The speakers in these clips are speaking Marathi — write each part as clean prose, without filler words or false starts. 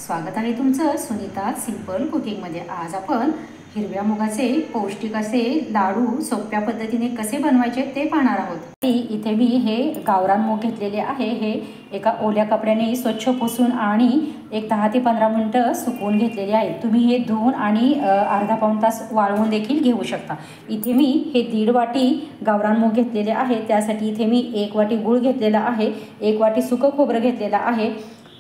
स्वागत आहे तुमचं सुनीता सिंपल कुकिंगमध्ये। आज आपण हिरव्या मुगाचे पौष्टिक असे लाडू सोप्या पद्धतीने कसे बनवायचे ते पाहणार आहोत। इथे मी हे गावरान मूग घेतलेले आहे। हे एका ओल्या कपड्याने स्वच्छ पुसून आणि एक 10 ते 15 मिनिटं सुकवून घेतलेले आहे। तुम्ही हे धुवून आणि अर्धा पाऊण तास वाळवून देखील घेऊ शकता। इथे मी हे 1.5 वाटी गावरान मूग घेतलेले आहे। त्यासाठी इथे मी 1 वाटी गूळ घेतलेला आहे, 1 वाटी सुकं खोबरं घेतलेलं आहे,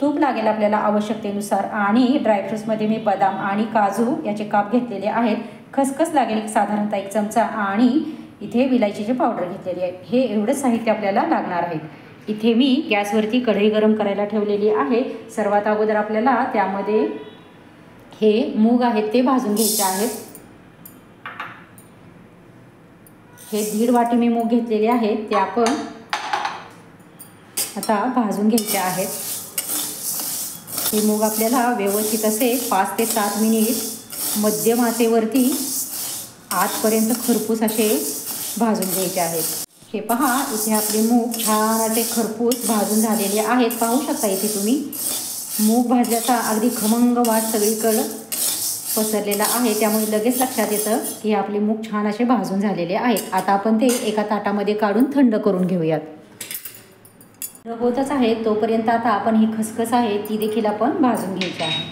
तूप लागेल आपल्याला आवश्यकतेनुसार, आणि ड्रायफ्रुट्समध्ये मी बदाम आणि काजू याचे काप घेतलेले आहेत, खसखस लागेल साधारणतः 1 चमचा, आणि इथे विलायचीची पावडर घेतलेली आहे। हे एवढं साहित्य आपल्याला लागणार आहे। इथे मी गॅसवरती कढई गरम करायला ठेवलेली आहे। सर्वात अगोदर आपल्याला त्यामध्ये हे मूग आहेत ते भाजून घ्यायचे आहेत। हे 1.5 वाटी मी मूग घेतलेले आहेत ते आपण आता भाजून घ्यायचे आहेत। हे मूग आपल्याला व्यवस्थित असे 5 ते 7 मिनिट मध्यम आचेवरती आतपर्यंत खरपूस असे भाजून घ्यायचे आहेत। हे पहा, इथे आपले मूग छान असे खरपूस भाजून झालेले आहेत। पाहू शकता इथे तुम्ही मूग भाजल्याचा अगदी खमंग वास सगळीकडे पसरलेला आहे, त्यामुळे लगेच लक्षात येतं की आपले मूग छान असे भाजून झालेले आहेत। आता आपण ते एका ताटामध्ये काढून थंड करून घेऊयात। होतच आहे तोपर्यंत आता आपण ही खसखस आहे ती देखील आपण भाजून घ्यायची आहे।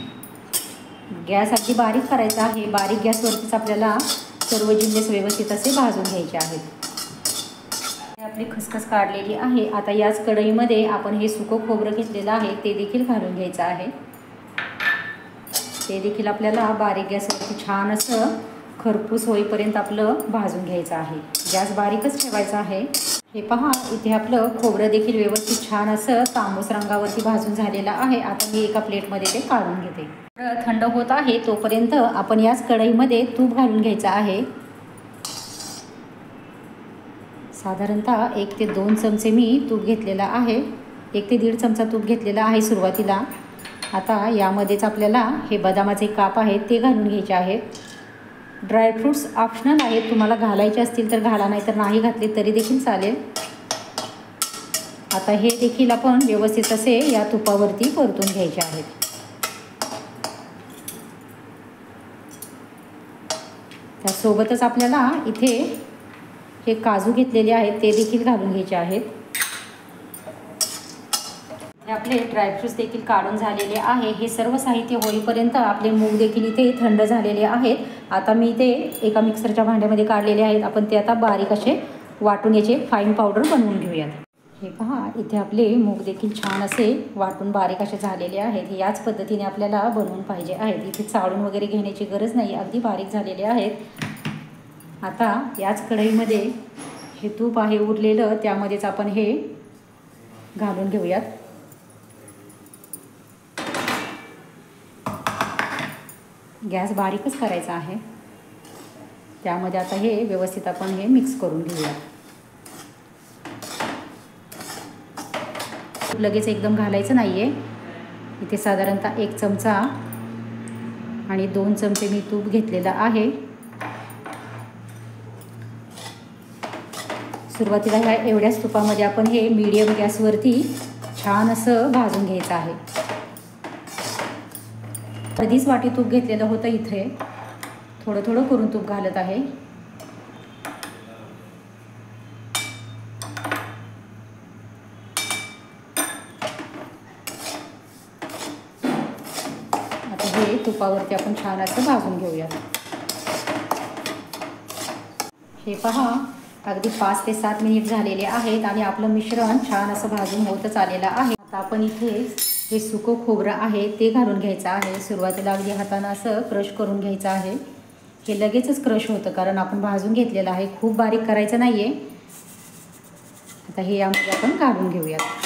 गॅस अगदी बारीक करायचा आहे। बारीक गॅसवरतीच आपल्याला सर्व जिन्नस व्यवस्थित असे भाजून घ्यायचे आहेत। आपली खसखस काढलेली आहे। आता याच कढईमध्ये आपण हे सुकं खोबरं घेतलेलं आहे ते देखील घालून घ्यायचं आहे। ते देखील आपल्याला बारीक गॅसवरती छान असं खरपूस होईपर्यंत आपलं भाजून घ्यायचं आहे। गॅस बारीकच ठेवायचा आहे। हे पहा, इथे आपलं खोबरं देखील व्यवस्थित छान असं तांबूस रंगावरती भाजून झालेलं आहे। आता मी एका प्लेटमध्ये ते काढून घेते। थंड होत आहे तोपर्यंत आपण याच कढईमध्ये तूप घालून घ्यायचं आहे। साधारणतः 1 ते 2 चमचे मी तूप घेतलेला आहे। 1 ते 1.5 चमचा तूप घेतलेला आहे सुरुवातीला। आता यामध्येच आपल्याला हे बदामाचे काप आहेत ते घालून घ्यायचे आहेत। ड्रायफ्रूट्स ऑप्शनल आहेत, तुम्हाला घालायचे असतील तर घाला, नाही तर नाही घातले तरी देखील चालेल। आता हे देखील आपण व्यवस्थित असे या तुपावरती परतून घ्यायचे आहेत। त्यासोबतच आपल्याला इथे हे काजू घेतलेले आहेत ते देखील घालून घ्यायचे आहेत। आपले ड्रायफ्रूट्स देखील काढून झालेले आहे। हे सर्व साहित्य होईपर्यंत आपले मूग देखील इथे थंड झालेले आहेत। आता मी ते एका मिक्सरच्या भांड्यामध्ये काढलेले आहेत। आपण ते आता बारीक असे वाटून याचे फाईन पावडर बनवून घेऊयात। हे पहा, इथे आपले मूग देखील छान असे वाटून बारीक असे झालेले आहेत। याच पद्धतीने आपल्याला बनवून पाहिजे आहेत। इथे चाळून वगैरे घेण्याची गरज नाही, अगदी बारीक झालेले आहेत। आता याच कढईमध्ये हे तूप आहे उरलेलं, त्यामध्येच आपण हे घालून घेऊयात। गॅस बारीकच करायचा आहे। त्यामध्ये आता हे व्यवस्थित आपण हे मिक्स करून घेऊया। लगेच एकदम घालायचं नाही आहे। इथे साधारणतः 1 चमचा आणि 2 चमचे मी तूप घेतलेलं आहे। सुरुवातीला ह्या एवढ्याच तुपामध्ये आपण हे मीडियम गॅसवरती छान असं भाजून घ्यायचं आहे। अर्धीच वाटी तूप घेतलेलं होतं, इथे थोडं थोडं करून तूप घालत आहे। आता हे तुपावरती आपण छान असं भाजून घेऊया। हे पहा, अगदी 5 ते 7 मिनिट झालेले आहेत आणि आपलं मिश्रण छान असं भाजून होतच आलेलं आहे। आता आपण इथे हे सुकं खोबरं आहे ते घालून घ्यायचं आहे। सुरुवातीला अगदी हातानं असं क्रश करून घ्यायचं आहे। हे लगेचच क्रश होतं कारण आपण भाजून घेतलेलं आहे, खूप बारीक करायचं नाही आहे। आता हे यामध्ये आपण घालून घेऊयात।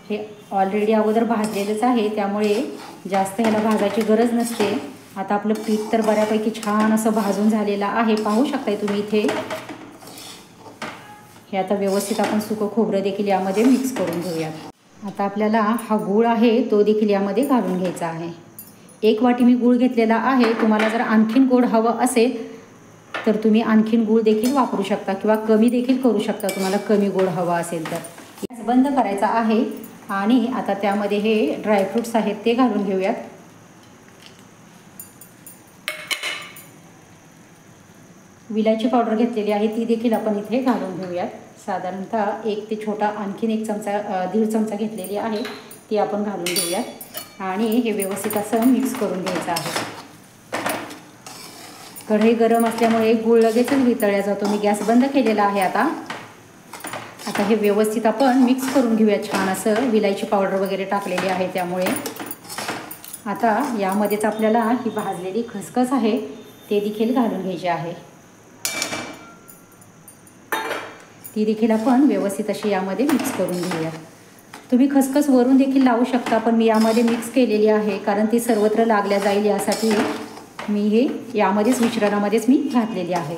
हे ऑलरेडी अगोदर भाजलेलंच आहे, त्यामुळे जास्त ह्याला भाजायची गरज नसते। आता आपलं पीठ तर बऱ्यापैकी छान असं भाजून झालेलं आहे, पाहू शकताय तुम्ही इथे। हे आता व्यवस्थित आपण सुकं खोबरं देखील यामध्ये मिक्स करून घेऊयात। आता आपल्याला हा गूळ आहे तो देखील यामध्ये घालून घ्यायचा आहे। 1 वाटी मी गूळ घेतलेला आहे। तुम्हाला जर आणखीन गोड हवं असेल तर तुम्ही आणखीन गूळ देखील वापरू शकता किंवा कमी देखील करू शकता, तुम्हाला कमी गोड हवा असेल तर। गॅस बंद करायचा आहे आणि आता त्यामध्ये हे ड्रायफ्रूट्स आहेत ते घालून घेऊयात. विलायची पावडर घेतलेली आहे ती देखील आपण इथे घालून घेऊयात. साधारणतः एक ते छोटा आणखीन 1 चमचा 1.5 चमचा घेतलेली आहे ती आपण घालून घेऊयात आणि हे व्यवस्थित असं मिक्स करून घ्यायचं आहे. कढई गरम असल्यामुळे गूळ लगेचच वितळला जातो. मी गॅस बंद केलेला आहे. आता हे व्यवस्थित आपण मिक्स करून घेऊया छान असं. विलायची पावडर वगैरे टाकलेली आहे त्यामुळे. आता यामध्येच आपल्याला ही भाजलेली खसखस आहे ते देखील घालून घ्यायची आहे. ती देखील आपण व्यवस्थित अशी यामध्ये मिक्स करून घेऊया. तुम्ही खसखस वरून देखील लावू शकता, पण मी यामध्ये मिक्स केलेली आहे कारण ती सर्वत्र लागल्या जाईल यासाठी मी हे यामध्येच मिश्रणामध्येच मी घातलेली आहे.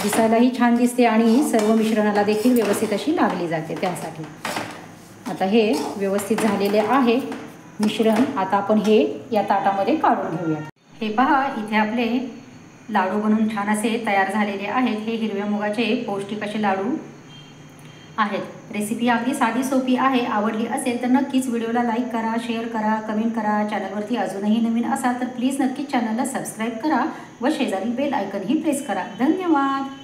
दिसायलाही छान दिसते आणि सर्व मिश्रणाला देखील व्यवस्थित अशी लागली जाते त्यासाठी. आता हे व्यवस्थित झालेले आहे मिश्रण. आता आपण हे या ताटामध्ये काढून घेऊया. हे पहा, इथे आपले लाडू बनवून छान असे तयार झालेले आहेत. हे हिरव्या मुगाचे पौष्टिक असे लाडू आहेत. रेसिपी अगदी साधी सोपी आहे. आवडली असेल तर नक्कीच व्हिडिओला लाईक करा, शेअर करा, कमेंट करा. चॅनलवरती अजूनही नवीन असाल तर प्लीज नक्कीच चॅनलला सबस्क्राईब करा व शेजारी बेल आयकनही प्रेस करा. धन्यवाद.